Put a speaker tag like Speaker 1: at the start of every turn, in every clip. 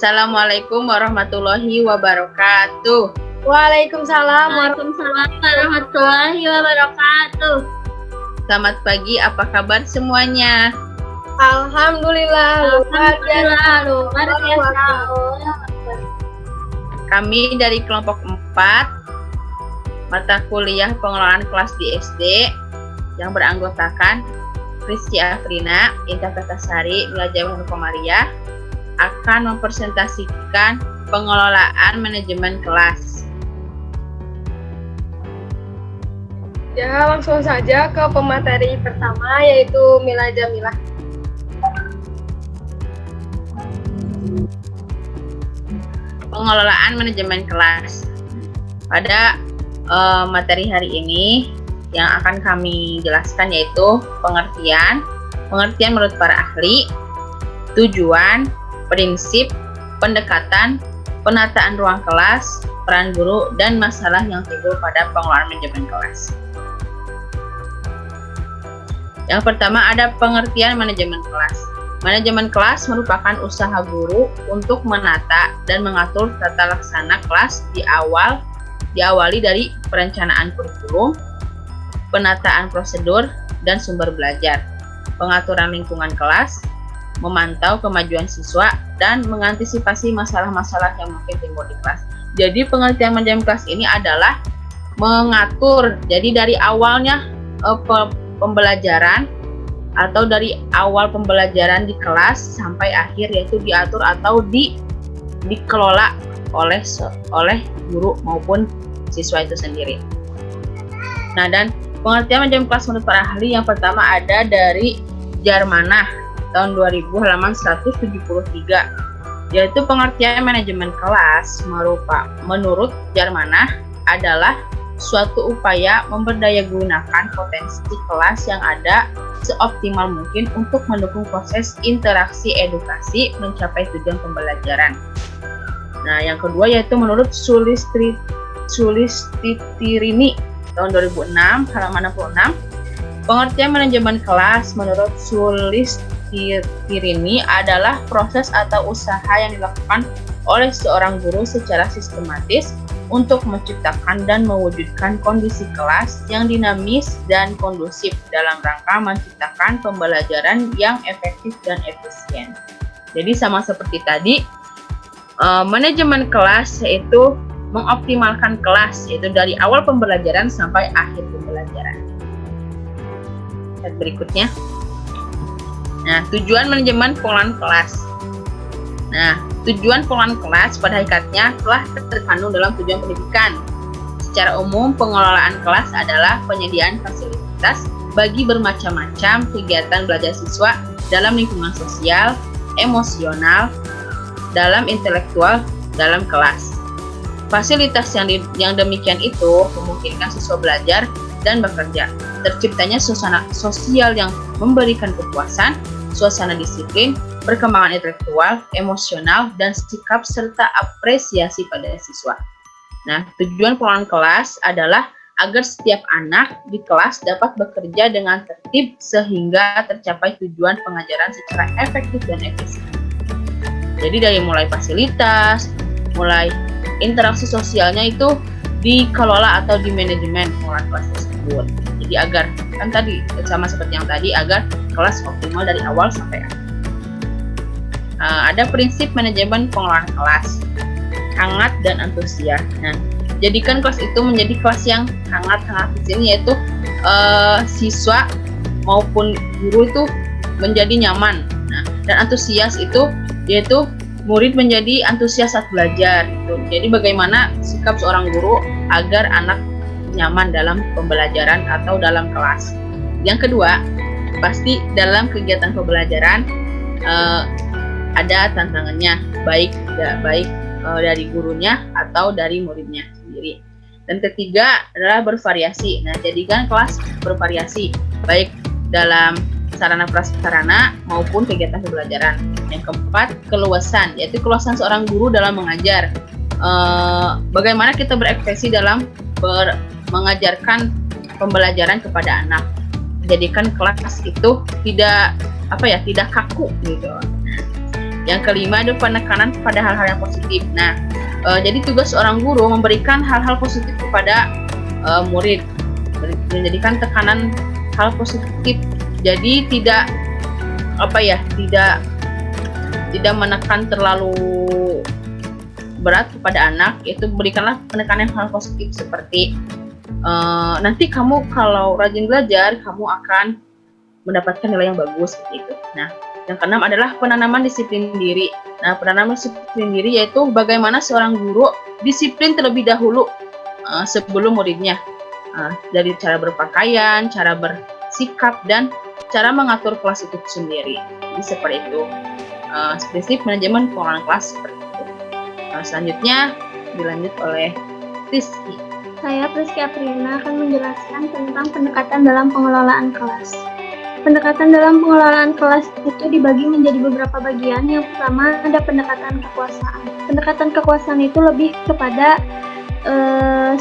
Speaker 1: Assalamualaikum warahmatullahi wabarakatuh.
Speaker 2: Waalaikumsalam
Speaker 3: warahmatullahi wabarakatuh.
Speaker 1: Selamat pagi, apa kabar semuanya?
Speaker 2: Alhamdulillah luar
Speaker 3: biasa.
Speaker 1: Kami dari kelompok 4 mata kuliah pengelolaan kelas di SD yang beranggotakan Rizky Afrina, Indah Tatasari, Mila Jawahar Komariah akan mempresentasikan pengelolaan manajemen kelas.
Speaker 2: Ya, langsung saja ke pemateri pertama, yaitu Mila Jamilah.
Speaker 1: Pengelolaan manajemen kelas. Pada materi hari ini yang akan kami jelaskan yaitu pengertian menurut para ahli, tujuan, prinsip, pendekatan, penataan ruang kelas, peran guru, dan masalah yang timbul pada pengelolaan manajemen kelas. Yang pertama ada pengertian manajemen kelas. Manajemen kelas merupakan usaha guru untuk menata dan mengatur tata laksana kelas diawali dari perencanaan kurikulum, penataan prosedur dan sumber belajar, pengaturan lingkungan kelas, memantau kemajuan siswa, dan mengantisipasi masalah-masalah yang mungkin timbul di kelas. Jadi pengertian manajemen kelas ini adalah mengatur, jadi dari awalnya pembelajaran atau dari awal pembelajaran di kelas sampai akhir, yaitu diatur atau dikelola oleh guru maupun siswa itu sendiri. Nah, dan pengertian manajemen kelas menurut para ahli yang pertama ada dari Jarmanah tahun 2000 halaman 173, yaitu pengertian manajemen kelas menurut Jarmanah adalah suatu upaya memberdayagunakan potensi kelas yang ada seoptimal mungkin untuk mendukung proses interaksi edukasi mencapai tujuan pembelajaran. Nah, yang kedua yaitu menurut Sulistitirini tahun 2006 halaman 66, pengertian manajemen kelas menurut Sulistitirini adalah proses atau usaha yang dilakukan oleh seorang guru secara sistematis untuk menciptakan dan mewujudkan kondisi kelas yang dinamis dan kondusif dalam rangka menciptakan pembelajaran yang efektif dan efisien. Jadi sama seperti tadi, manajemen kelas yaitu mengoptimalkan kelas, yaitu dari awal pembelajaran sampai akhir pembelajaran. Berikutnya. Nah, tujuan manajemen pengelolaan kelas. Nah, tujuan pengelolaan kelas pada hakikatnya telah terkandung dalam tujuan pendidikan. Secara umum, pengelolaan kelas adalah penyediaan fasilitas bagi bermacam-macam kegiatan belajar siswa dalam lingkungan sosial, emosional, dalam intelektual, dalam kelas. Fasilitas yang demikian itu memungkinkan siswa belajar dan bekerja. Terciptanya suasana sosial yang memberikan kepuasan, suasana disiplin, perkembangan intelektual, emosional, dan sikap serta apresiasi pada siswa. Nah, tujuan pengelolaan kelas adalah agar setiap anak di kelas dapat bekerja dengan tertib sehingga tercapai tujuan pengajaran secara efektif dan efisien. Jadi dari mulai fasilitas, mulai interaksi sosialnya itu dikelola atau dimanajemen pengelolaan kelas tersebut. Jadi agar, kan tadi sama seperti yang tadi, agar kelas optimal dari awal sampai akhir. Ada prinsip manajemen pengelolaan kelas, hangat dan antusias. Nah, jadikan kelas itu menjadi kelas yang hangat di sini, yaitu siswa maupun guru itu menjadi nyaman. Nah, dan antusias itu yaitu murid menjadi antusias saat belajar. Gitu. Jadi bagaimana sikap seorang guru agar anak nyaman dalam pembelajaran atau dalam kelas. Yang kedua, pasti dalam kegiatan pembelajaran ada tantangannya, baik dari gurunya atau dari muridnya sendiri. Dan ketiga adalah bervariasi. Nah, jadikan kelas bervariasi, baik dalam sarana prasarana maupun kegiatan pembelajaran. Yang keempat, keluasan, yaitu keluasan seorang guru dalam mengajar. Bagaimana kita berekspresi dalam mengajarkan pembelajaran kepada anak. Jadikan kelas itu tidak kaku gitu. Yang kelima ada penekanan pada hal-hal yang positif. Nah, jadi tugas seorang guru memberikan hal-hal positif kepada murid, menjadikan tekanan hal positif. Jadi tidak menekan terlalu berat kepada anak, yaitu berikanlah penekanan hal positif seperti nanti kamu kalau rajin belajar kamu akan mendapatkan nilai yang bagus seperti itu. Nah, yang keenam adalah penanaman disiplin diri. Nah, penanaman disiplin diri yaitu bagaimana seorang guru disiplin terlebih dahulu sebelum muridnya, dari cara berpakaian, cara bersikap, dan cara mengatur kelas itu sendiri. Jadi seperti itu prinsip manajemen pengelolaan kelas seperti itu. Selanjutnya dilanjut oleh Rizky.
Speaker 3: Saya Rizky Aprina akan menjelaskan tentang pendekatan dalam pengelolaan kelas. Pendekatan dalam pengelolaan kelas itu dibagi menjadi beberapa bagian. Yang pertama ada pendekatan kekuasaan. Pendekatan kekuasaan itu lebih kepada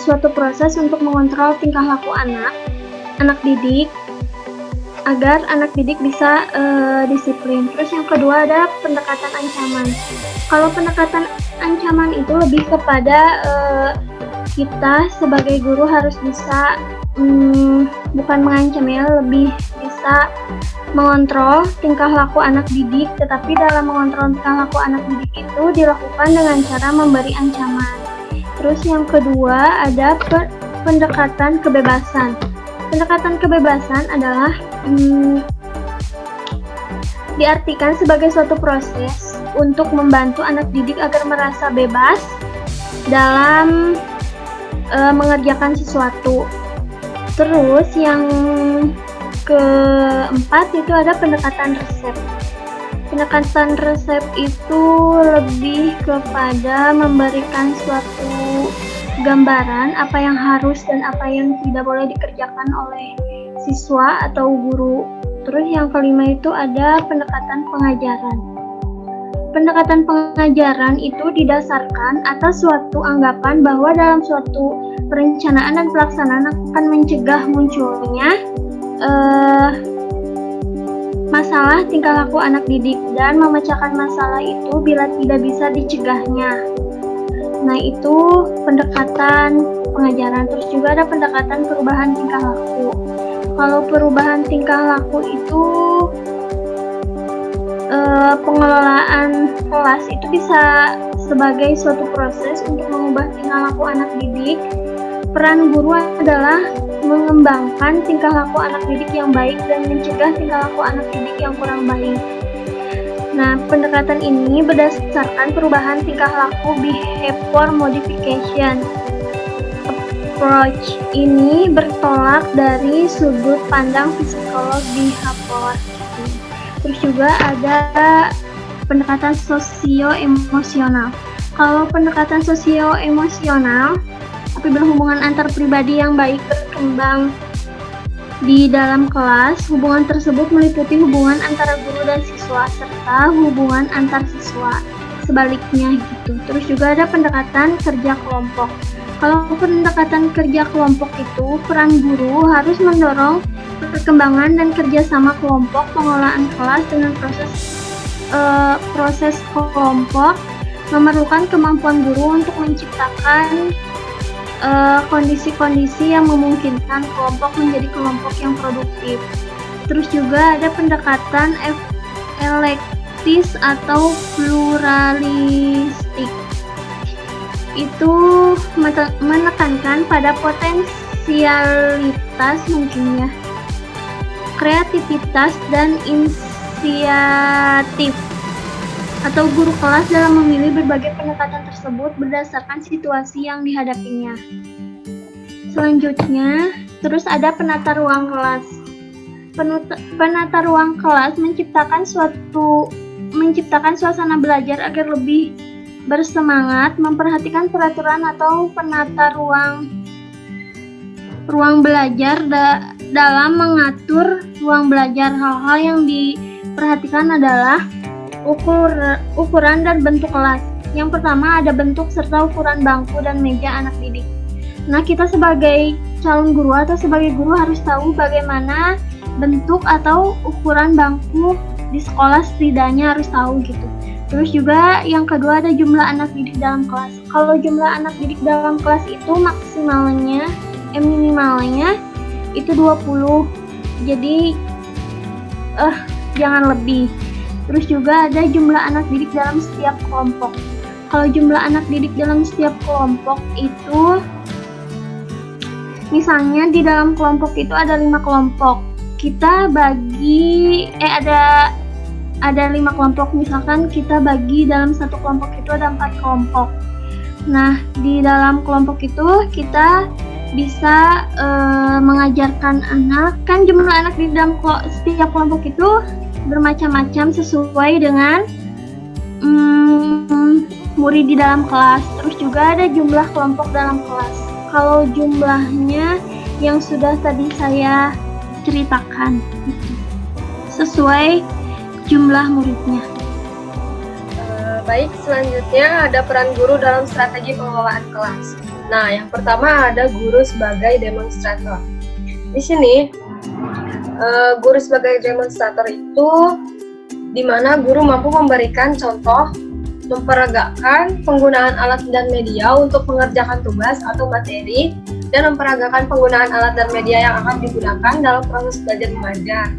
Speaker 3: suatu proses untuk mengontrol tingkah laku anak didik, agar anak didik bisa disiplin. Terus yang kedua ada pendekatan ancaman. Kalau pendekatan ancaman itu lebih kepada kita sebagai guru harus bisa bukan mengancam ya, lebih bisa mengontrol tingkah laku anak didik, tetapi dalam mengontrol tingkah laku anak didik itu dilakukan dengan cara memberi ancaman. Terus yang kedua ada pendekatan kebebasan. Pendekatan kebebasan adalah diartikan sebagai suatu proses untuk membantu anak didik agar merasa bebas dalam mengerjakan sesuatu. Terus yang keempat itu ada pendekatan resep. Pendekatan resep itu lebih kepada memberikan suatu gambaran apa yang harus dan apa yang tidak boleh dikerjakan oleh siswa atau guru. Terus yang kelima itu ada pendekatan pengajaran. Pendekatan pengajaran itu didasarkan atas suatu anggapan bahwa dalam suatu perencanaan dan pelaksanaan akan mencegah munculnya masalah tingkah laku anak didik dan memecahkan masalah itu bila tidak bisa dicegahnya. Nah, itu pendekatan pengajaran. Terus juga ada pendekatan perubahan tingkah laku. Kalau perubahan tingkah laku itu pengelolaan kelas itu bisa sebagai suatu proses untuk mengubah tingkah laku anak didik. Peran guru adalah mengembangkan tingkah laku anak didik yang baik dan mencegah tingkah laku anak didik yang kurang baik. Nah, pendekatan ini berdasarkan perubahan tingkah laku behavior modification approach. Ini bertolak dari sudut pandang psikolog behavior. Terus juga ada pendekatan sosio-emosional. Kalau pendekatan sosio-emosional, apabila hubungan antar pribadi yang baik berkembang di dalam kelas, hubungan tersebut meliputi hubungan antara guru dan siswa serta hubungan antar siswa sebaliknya gitu. Terus juga ada pendekatan kerja kelompok. Kalau pendekatan kerja kelompok itu, peran guru harus mendorong perkembangan dan kerjasama kelompok, pengelolaan kelas dengan proses kelompok memerlukan kemampuan guru untuk menciptakan kondisi-kondisi yang memungkinkan kelompok menjadi kelompok yang produktif. Terus juga ada pendekatan elektis atau pluralistik. Itu menekankan pada potensialitas mungkin ya, kreativitas dan inisiatif atau guru kelas dalam memilih berbagai pendekatan tersebut berdasarkan situasi yang dihadapinya. Selanjutnya, terus ada penata ruang kelas. Penata ruang kelas menciptakan suasana belajar agar lebih bersemangat, memperhatikan peraturan atau penata ruang belajar dalam mengatur ruang belajar. Hal-hal yang diperhatikan adalah ukuran dan bentuk kelas. Yang pertama ada bentuk serta ukuran bangku dan meja anak didik. Nah, kita sebagai calon guru atau sebagai guru harus tahu bagaimana bentuk atau ukuran bangku di sekolah, setidaknya harus tahu gitu. Terus juga yang kedua ada jumlah anak didik dalam kelas. Kalau jumlah anak didik dalam kelas itu minimalnya itu 20. Jadi jangan lebih. Terus juga ada jumlah anak didik dalam setiap kelompok. Kalau jumlah anak didik dalam setiap kelompok itu, misalnya di dalam kelompok itu ada 5 kelompok. Kita bagi ada 5 kelompok, misalkan kita bagi dalam satu kelompok itu ada 4 kelompok. Nah, di dalam kelompok itu kita bisa mengajarkan anak, kan jumlah anak di dalam setiap kelompok itu bermacam-macam sesuai dengan murid di dalam kelas. Terus juga ada jumlah kelompok dalam kelas. Kalau jumlahnya yang sudah tadi saya ceritakan itu sesuai jumlah muridnya.
Speaker 2: Baik, selanjutnya ada peran guru dalam strategi pengelolaan kelas. Nah, yang pertama ada guru sebagai demonstrator. Di sini, guru sebagai demonstrator itu di mana guru mampu memberikan contoh, memperagakan penggunaan alat dan media untuk mengerjakan tugas atau materi, dan memperagakan penggunaan alat dan media yang akan digunakan dalam proses belajar mengajar.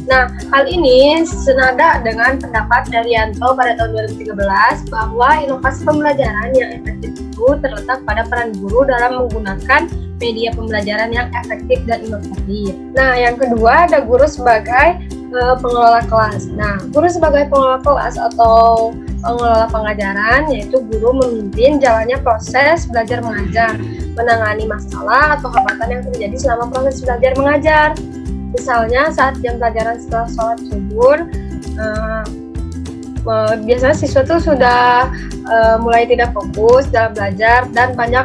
Speaker 2: Nah, hal ini senada dengan pendapat Daryanto pada tahun 2013 bahwa inovasi pembelajaran yang efektif itu terletak pada peran guru dalam menggunakan media pembelajaran yang efektif dan inovatif. Nah, yang kedua ada guru sebagai pengelola kelas. Nah, guru sebagai pengelola kelas atau pengelola pengajaran yaitu guru memimpin jalannya proses belajar mengajar, menangani masalah atau hambatan yang terjadi selama proses belajar mengajar. Misalnya saat jam pelajaran setelah sholat subuh, biasanya siswa tuh sudah mulai tidak fokus dalam belajar dan banyak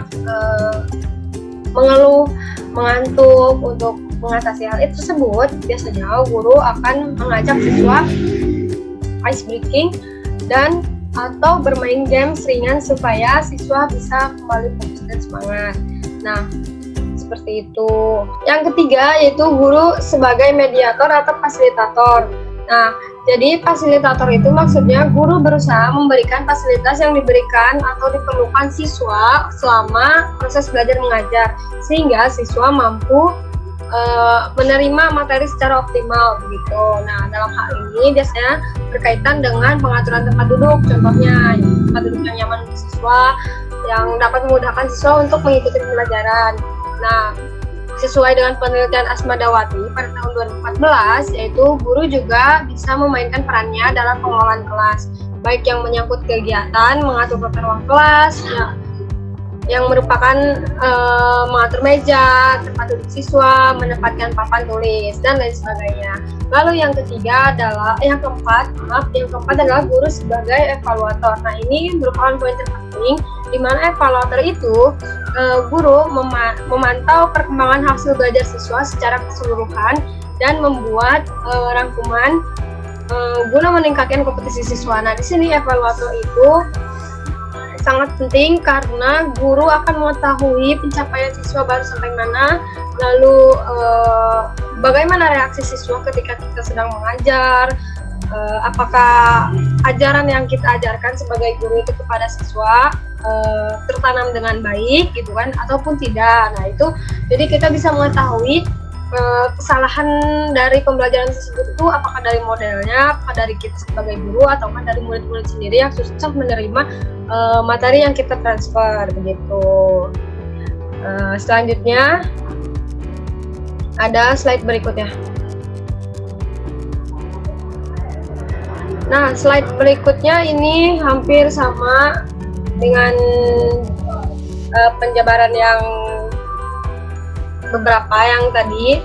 Speaker 2: mengeluh, mengantuk. Untuk mengatasi hal itu tersebut, biasanya guru akan mengajak siswa ice breaking dan atau bermain game ringan supaya siswa bisa kembali fokus dan semangat. Nah, seperti itu. Yang ketiga yaitu guru sebagai mediator atau fasilitator. Nah, jadi fasilitator itu maksudnya guru berusaha memberikan fasilitas yang diberikan atau diperlukan siswa selama proses belajar mengajar sehingga siswa mampu menerima materi secara optimal begitu. Nah, dalam hal ini biasanya berkaitan dengan pengaturan tempat duduk, contohnya tempat duduk yang nyaman untuk siswa, yang dapat memudahkan siswa untuk mengikuti pembelajaran. Nah, sesuai dengan penelitian Asmadawati pada tahun 2014, yaitu guru juga bisa memainkan perannya dalam pengelolaan kelas, baik yang menyangkut kegiatan, mengatur tata ruang kelas, yang merupakan mengatur meja, tempat duduk siswa, menempatkan papan tulis, dan lain sebagainya. Lalu yang ketiga adalah, yang keempat adalah guru sebagai evaluator. Nah, ini merupakan poin terpenting, di mana evaluator itu guru memantau perkembangan hasil belajar siswa secara keseluruhan dan membuat rangkuman guna meningkatkan kompetisi siswa. Nah, di sini evaluator itu sangat penting karena guru akan mengetahui pencapaian siswa baru sampai mana, lalu bagaimana reaksi siswa ketika kita sedang mengajar, apakah ajaran yang kita ajarkan sebagai guru itu kepada siswa tertanam dengan baik gitu kan, ataupun tidak. Nah, itu jadi kita bisa mengetahui kesalahan dari pembelajaran tersebut itu apakah dari modelnya, apakah dari kita sebagai guru, atau dari murid-murid sendiri yang susah menerima materi yang kita transfer begitu. Selanjutnya ada slide berikutnya. Nah, slide berikutnya ini hampir sama dengan penjabaran yang beberapa yang tadi.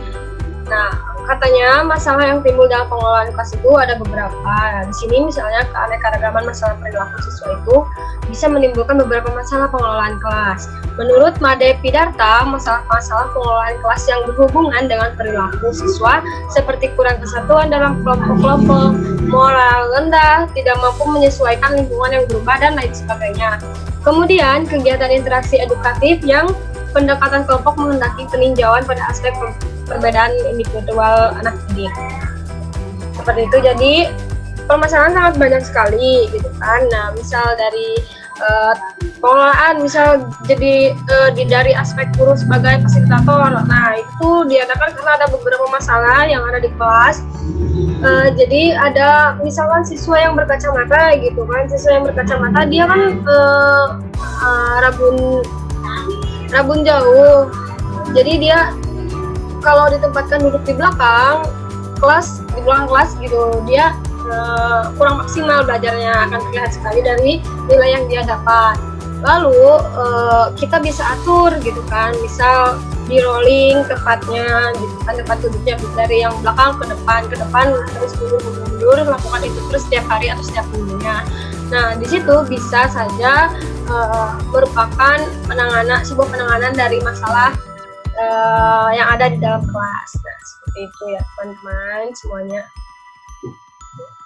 Speaker 2: Nah, katanya masalah yang timbul dalam pengelolaan kelas itu ada beberapa. Di sini misalnya keanekaragaman masalah perilaku siswa itu bisa menimbulkan beberapa masalah pengelolaan kelas. Menurut Made Pidarta, masalah-masalah pengelolaan kelas yang berhubungan dengan perilaku siswa seperti kurang kesatuan dalam kelompok-kelompok, moral rendah, tidak mampu menyesuaikan lingkungan yang berubah, dan lain sebagainya. Kemudian, kegiatan interaksi edukatif yang pendekatan kelompok menghendaki peninjauan pada aspek perbedaan individual anak didik. Seperti itu. Jadi permasalahan sangat banyak sekali gitu kan. Nah, misal dari pengelolaan, misal jadi dari aspek guru sebagai fasilitator. Nah, itu diadakan karena ada beberapa masalah yang ada di kelas. Jadi ada misalkan siswa yang berkacamata gitu kan, siswa yang berkacamata dia kan rabun jauh. Jadi dia kalau ditempatkan duduk di belakang kelas gitu, dia kurang maksimal belajarnya, akan terlihat sekali dari nilai yang dia dapat. Lalu kita bisa atur gitu kan, misal di rolling tempatnya gitu kan, tempat duduknya dari yang belakang ke depan terus mundur melakukan itu terus setiap hari atau setiap minggunya. Nah, di situ bisa saja merupakan sebuah penanganan dari masalah yang ada di dalam kelas. Nah, seperti itu ya teman-teman semuanya.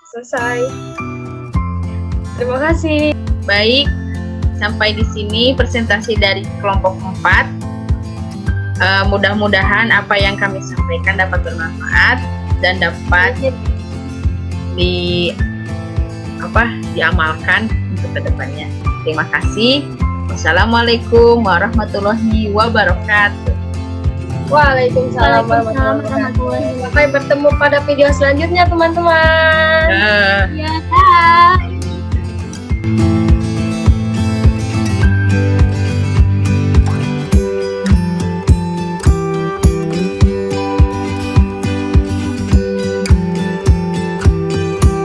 Speaker 2: Selesai. Terima kasih.
Speaker 1: Baik, sampai di sini presentasi dari kelompok 4. Mudah-mudahan apa yang kami sampaikan dapat bermanfaat dan dapat diamalkan untuk kedepannya. Terima kasih. Wassalamualaikum warahmatullahi wabarakatuh.
Speaker 2: Waalaikumsalam warahmatullahi wabarakatuh. Sampai bertemu pada video selanjutnya teman-teman.
Speaker 3: Ya, dah.